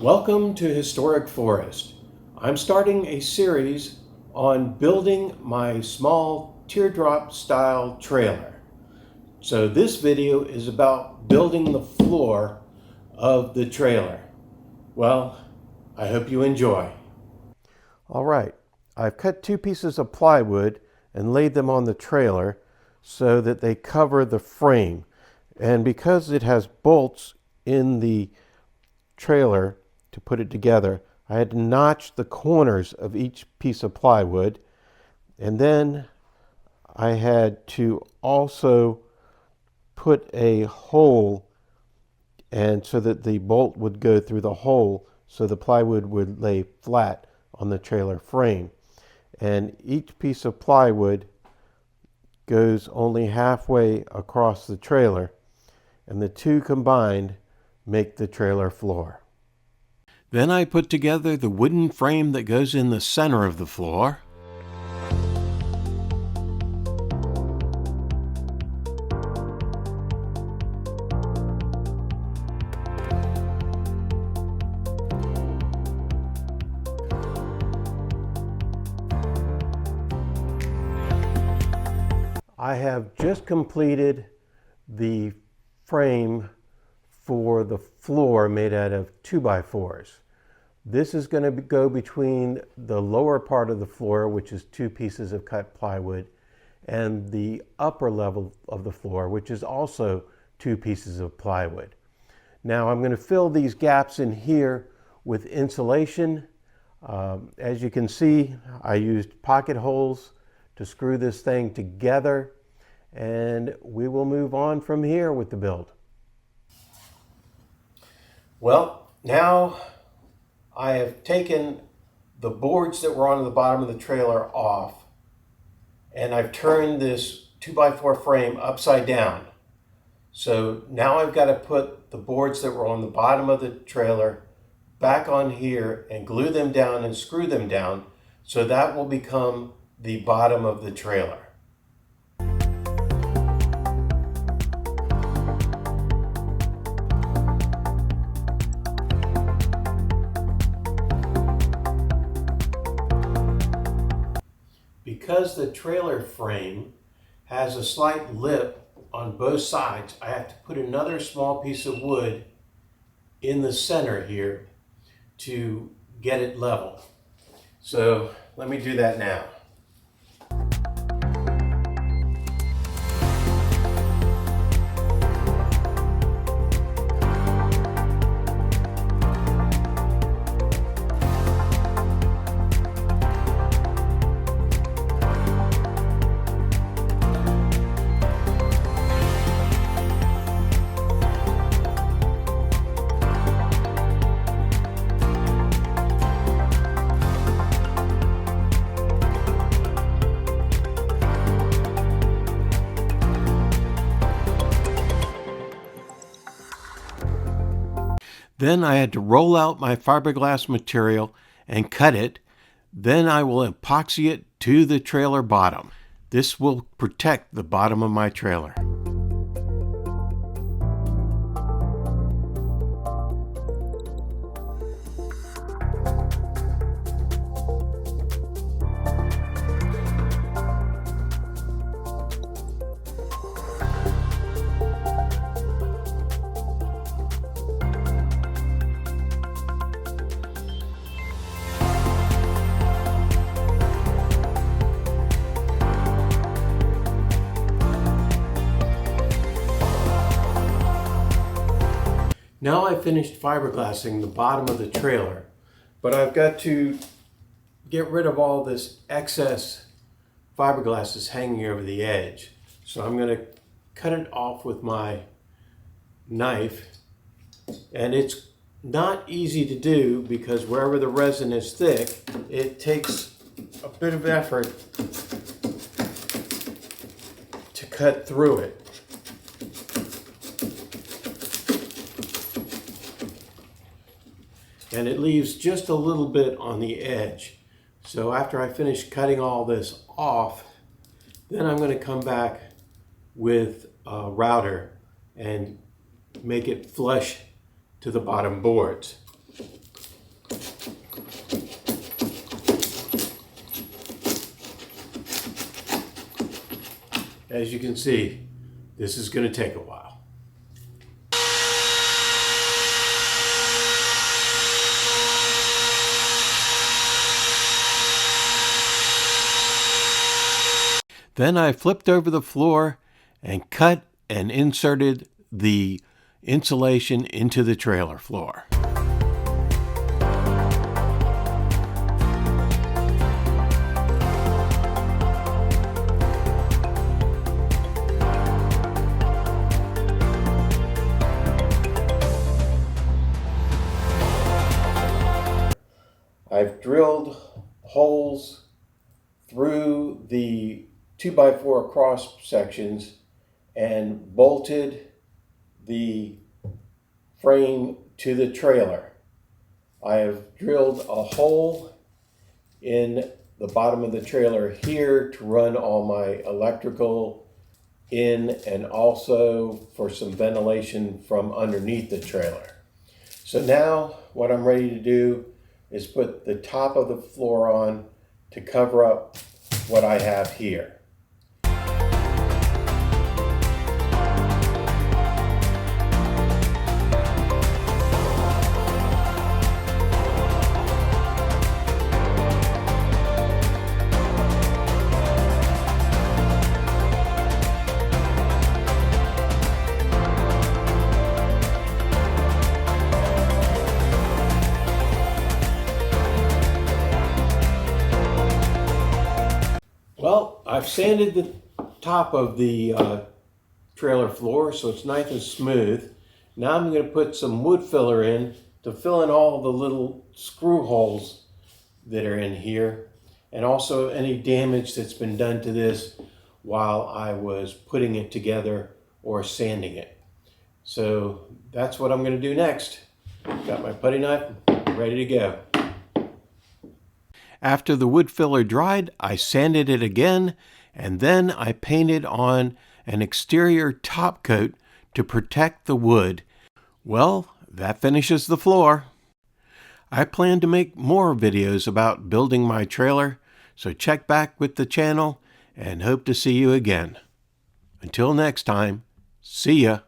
Welcome to Historic Forest. I'm starting a series on building my small teardrop style trailer. So this video is about building the floor of the trailer. Well, I hope you enjoy. All right, I've cut two pieces of plywood and laid them on the trailer so that they cover the frame. And because it has bolts in the trailer to put it together, I had to notch the corners of each piece of plywood, and then I had to also put a hole, and so that the bolt would go through the hole so the plywood would lay flat on the trailer frame. And each piece of plywood goes only halfway across the trailer, and the two combined make the trailer floor. Then I put together the wooden frame that goes in the center of the floor. I have just completed the frame for the floor made out of 2x4s. This is going to go between the lower part of the floor, which is two pieces of cut plywood, and the upper level of the floor, which is also two pieces of plywood. Now I'm going to fill these gaps in here with insulation. As you can see, I used pocket holes to screw this thing together, and we will move on from here with the build. Well, now I have taken the boards that were on the bottom of the trailer off, and I've turned this 2x4 frame upside down. So now I've got to put the boards that were on the bottom of the trailer back on here and glue them down and screw them down, so that will become the bottom of the trailer. Because the trailer frame has a slight lip on both sides, I have to put another small piece of wood in the center here to get it level. So let me do that now. Then I had to roll out my fiberglass material and cut it. Then I will epoxy it to the trailer bottom. This will protect the bottom of my trailer. Now I've finished fiberglassing the bottom of the trailer, but I've got to get rid of all this excess fiberglass that's hanging over the edge. So I'm going to cut it off with my knife, and it's not easy to do because wherever the resin is thick, it takes a bit of effort to cut through it. And it leaves just a little bit on the edge. So after I finish cutting all this off, then I'm going to come back with a router and make it flush to the bottom boards. as you can see, this is going to take a while. Then I flipped over the floor and cut and inserted the insulation into the trailer floor. I've drilled holes through the 2x4 cross sections and bolted the frame to the trailer. I have drilled a hole in the bottom of the trailer here to run all my electrical in, and also for some ventilation from underneath the trailer. So now what I'm ready to do is put the top of the floor on to cover up what I have here. Well, I've sanded the top of the trailer floor so it's nice and smooth. Now I'm going to put some wood filler in to fill in all the little screw holes that are in here, and also any damage that's been done to this while I was putting it together or sanding it. So that's what I'm going to do next. Got my putty knife ready to go. After the wood filler dried, I sanded it again, and then I painted on an exterior top coat to protect the wood. Well, that finishes the floor. I plan to make more videos about building my trailer, so check back with the channel and hope to see you again. Until next time, see ya.